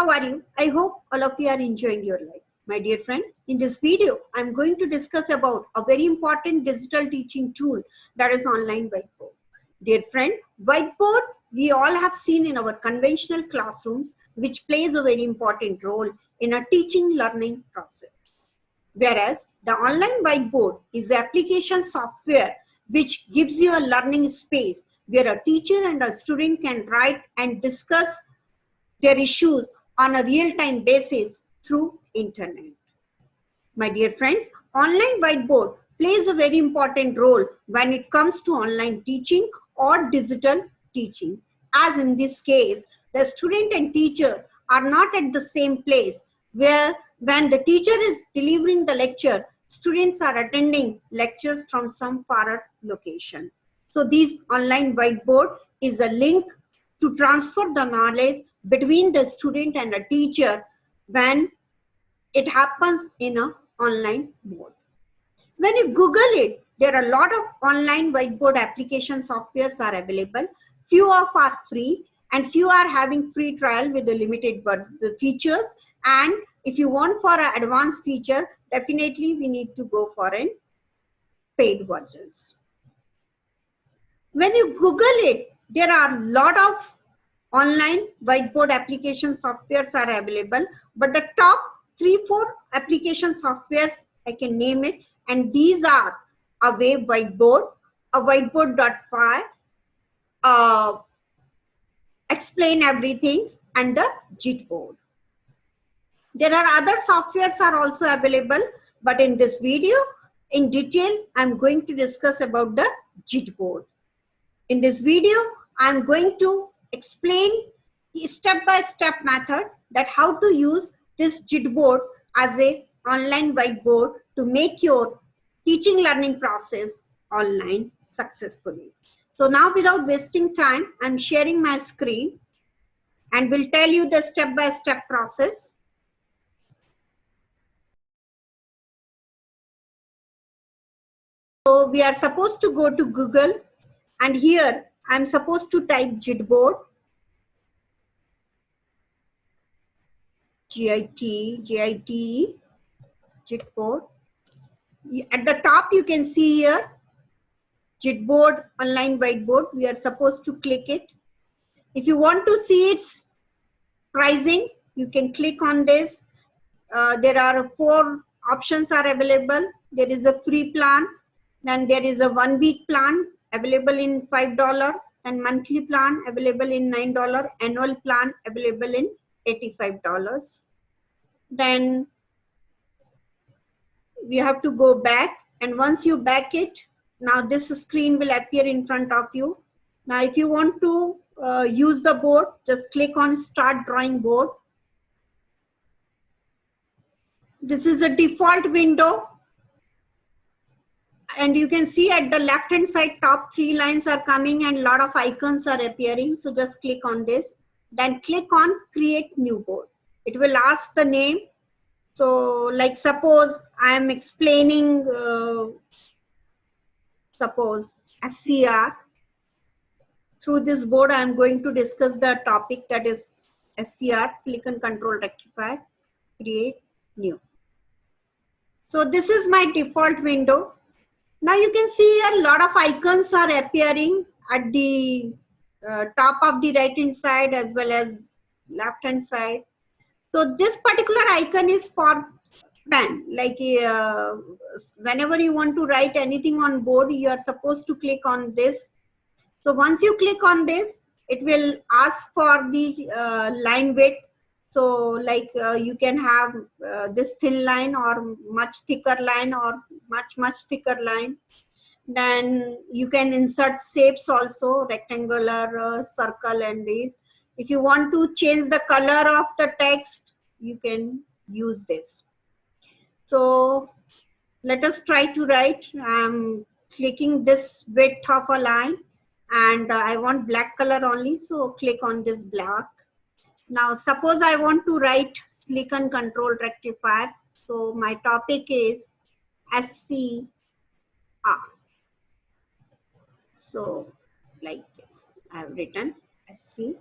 How are you? I hope all of you are enjoying your life. My dear friend, in this video, I'm going to discuss about a very important digital teaching tool that is online whiteboard. Dear friend, whiteboard we all have seen in our conventional classrooms, which plays a very important role in a teaching learning process. Whereas the online whiteboard is the application software which gives you a learning space where a teacher and a student can write and discuss their issues on a real-time basis through internet. My dear friends, online whiteboard plays a very important role when it comes to online teaching or digital teaching. As in this case, the student and teacher are not at the same place where when the teacher is delivering the lecture, students are attending lectures from some far location. So this online whiteboard is a link to transfer the knowledge between the student and a teacher when it happens in an online mode. When you Google it, there are a lot of online whiteboard application softwares are available. Few of are free and few are having free trial with the limited features. And if you want for an advanced feature, definitely we need to go for an paid versions. When you Google it, there are a lot of online whiteboard application softwares are available, but the top 3-4 application softwares I can name it, and these are a wave whiteboard, a whiteboard.py, explain everything, and the Jitboard. There are other softwares are also available, but in this video in detail I'm going to discuss about the Jitboard. In this video I'm going to explain step-by-step method that how to use this Jitboard as a online whiteboard to make your teaching learning process online successfully. So now without wasting time, I'm sharing my screen and will tell you the step-by-step process. So we are supposed to go to Google and here I'm supposed to type Jitboard. Jitboard. At the top you can see here Jitboard online whiteboard. We are supposed to click it. If you want to see its pricing, you can click on this. There are 4 options are available. There is a free plan, then there is a 1-week plan available in $5, and monthly plan available in $9, annual plan available in $85. Then we have to go back, and once you back it, now this screen will appear in front of you. Now if you want to use the board, just click on start drawing board. This is a default window and you can see at the left hand side top 3 lines are coming and a lot of icons are appearing. So just click on this, then click on create new board. It will ask the name. So like suppose I am explaining suppose SCR. Through this board I am going to discuss the topic that is SCR, silicon control rectifier, create new. So this is my default window. Now you can see a lot of icons are appearing at the top of the right hand side as well as left hand side. So this particular icon is for pen. Like whenever you want to write anything on board, you are supposed to click on this. So once you click on this, it will ask for the line width. So like you can have this thin line or much thicker line or much thicker line. Then you can insert shapes also, rectangular, circle, and these. If you want to change the color of the text, you can use this. So let us try to write. I'm clicking this width of a line and I want black color only, so click on this black. Now suppose I want to write silicon control rectifier. So my topic is SCR. So like this, I have written SCR.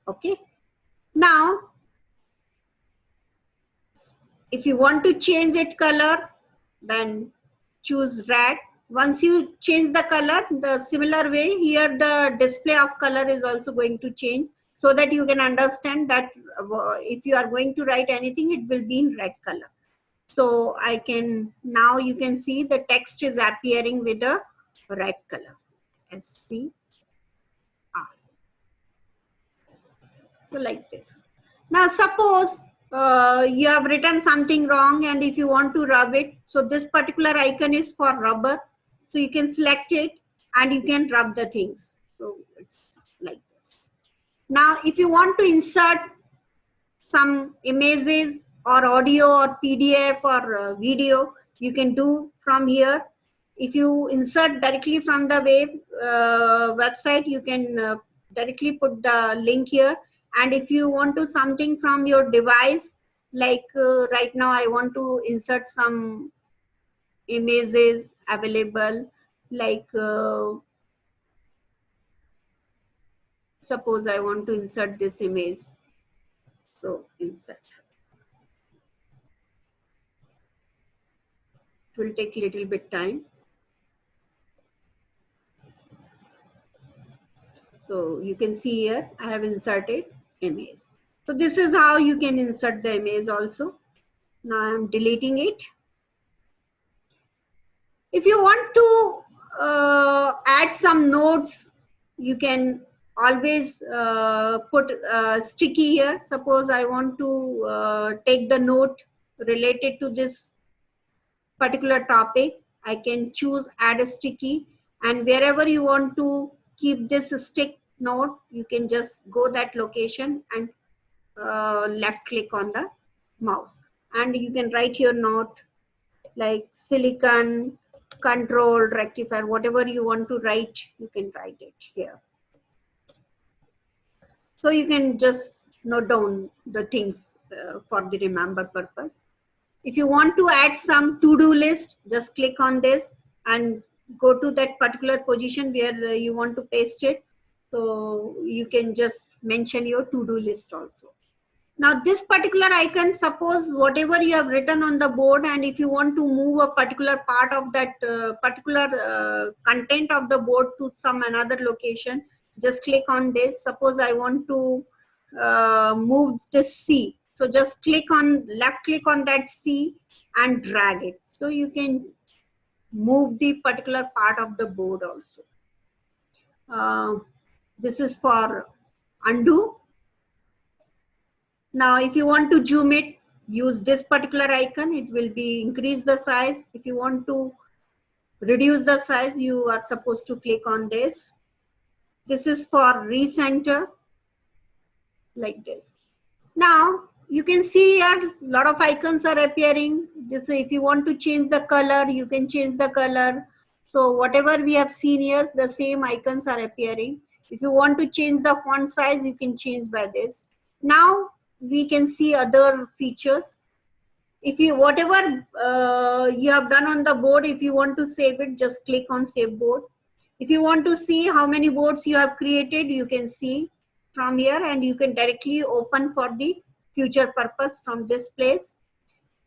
Okay. Now, if you want to change it color, then choose red. Once you change the color, the similar way here the display of color is also going to change, so that you can understand that if you are going to write anything, it will be in red color. So I can, now you can see the text is appearing with a red color. SCR. So like this. Now suppose you have written something wrong, and if you want to rub it, so this particular icon is for rubber. So you can select it and you can rub the things. So it's like this. Now if you want to insert some images or audio or PDF or video, you can do from here. If you insert directly from the website, you can directly put the link here. And if you want to something from your device, like right now I want to insert some images available, like suppose I want to insert this image. So insert. It will take a little bit time. So you can see here, I have inserted image. So this is how you can insert the image also. Now I'm deleting it. If you want to add some notes, you can always put sticky here. Suppose I want to take the note related to this particular topic. I can choose add a sticky, and wherever you want to keep this stick note, you can just go that location and left click on the mouse, and you can write your note like silicon control rectifier, whatever you want to write, you can write it here. So you can just note down the things for the remember purpose. If you want to add some to-do list, just click on this and go to that particular position where you want to paste it. So you can just mention your to-do list also. Now this particular icon, suppose whatever you have written on the board, and if you want to move a particular part of that particular content of the board to some another location, just click on this. Suppose I want to move this C. So just click on, left click on that C and drag it. So you can move the particular part of the board also. This is for undo. Now, if you want to zoom it, use this particular icon. It will be increase the size. If you want to reduce the size, you are supposed to click on this. This is for recenter, like this. Now, you can see here a lot of icons are appearing. This, if you want to change the color, you can change the color. So whatever we have seen here, the same icons are appearing. If you want to change the font size, you can change by this. Now we can see other features. If you, whatever you have done on the board, if you want to save it, just click on save board. If you want to see how many boards you have created, you can see from here, and you can directly open for the future purpose from this place.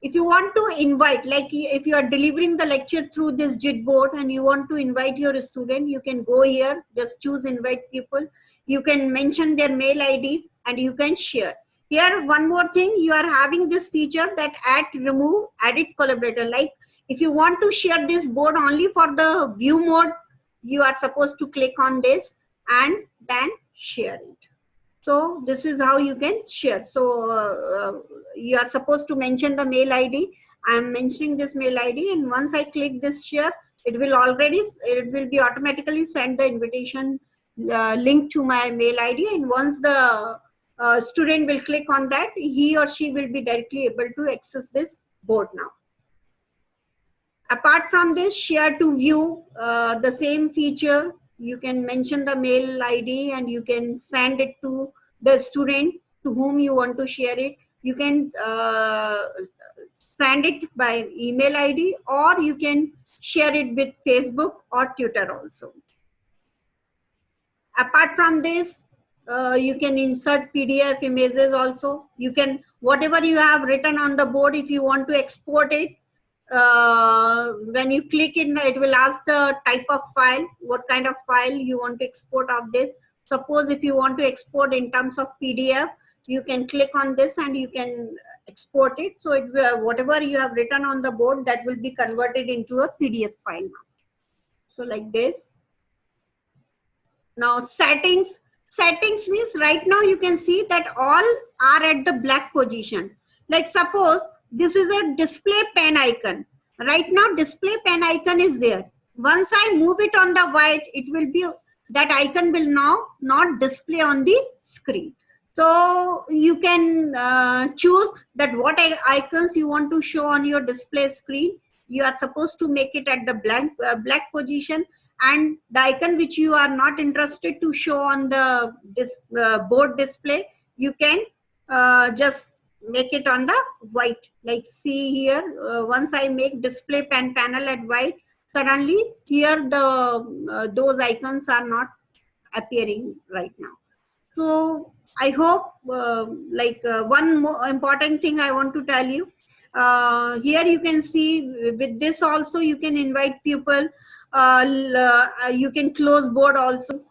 If you want to invite, like if you are delivering the lecture through this JIT board and you want to invite your student, you can go here, just choose invite people. You can mention their mail IDs and you can share. Here, one more thing, you are having this feature that add, remove, edit collaborator. Like if you want to share this board only for the view mode, you are supposed to click on this and then share it. So this is how you can share. So you are supposed to mention the mail ID. I am mentioning this mail ID, and once I click this share, it will be automatically send the invitation link to my mail ID. And once the student will click on that, he or she will be directly able to access this board now. Apart from this, share to view, the same feature, you can mention the mail ID and you can send it to the student to whom you want to share it. You can send it by email ID, or you can share it with Facebook or Twitter also. Apart from this, You can insert PDF images also. You can, whatever you have written on the board, if you want to export it, when you click in, it will ask the type of file, what kind of file you want to export of this. Suppose if you want to export in terms of PDF, you can click on this and you can export it. So it will, whatever you have written on the board, that will be converted into a PDF file now. So like this. Now settings. Settings means right now you can see that all are at the black position. Like suppose this is a display pen icon. Right now display pen icon is there. Once I move it on the white, it will be, that icon will now not display on the screen. So you can choose that what icons you want to show on your display screen. You are supposed to make it at the black position, and the icon which you are not interested to show on the board display, you can just make it on the white. Like see here, once I make display pen panel at white, suddenly here the those icons are not appearing right now. So I hope one more important thing I want to tell you. Here you can see with this also you can invite people. You can close board also.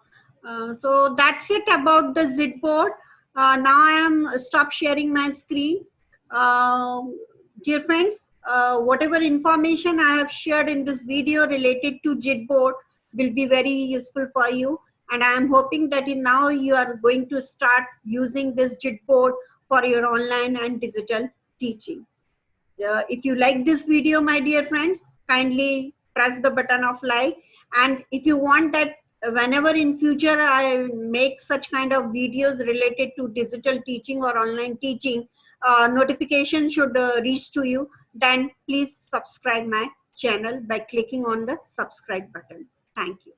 So that's it about the Zipboard. Now I am stop sharing my screen. Dear friends, whatever information I have shared in this video related to Jitboard will be very useful for you. And I am hoping that now you are going to start using this Jitboard for your online and digital teaching. If you like this video, my dear friends, kindly press the button of like. And if you want that whenever in future I make such kind of videos related to digital teaching or online teaching, notification should reach to you, then please subscribe my channel by clicking on the subscribe button. Thank you.